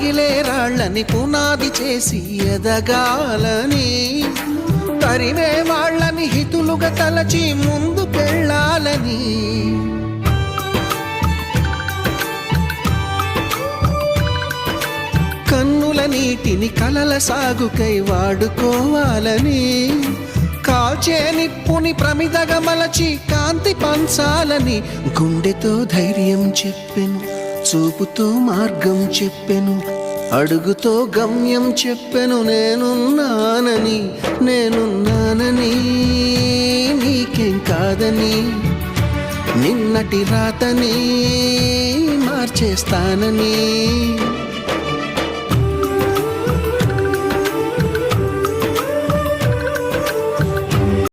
రగిలే రాళ్ళని పునాది చేసి ఎదగాలని, తరిమే వాళ్ళని హితులుగా తలచి ముందుకెళ్ళాలని, కన్నుల నీటిని కలల సాగుకై వాడుకోవాలని, కాల్చే నిప్పుని ప్రమిదగా మలచి కాంతి పంచాలని, గుండెతో ధైర్యం చెప్పెను, చూపుతో మార్గం చెప్పెను, అడుగుతో గమ్యం చెప్పెను. నేనున్నానని, నేనున్నానని, నీకేం కాదని, నిన్నటి రాతని మార్చేస్తానని.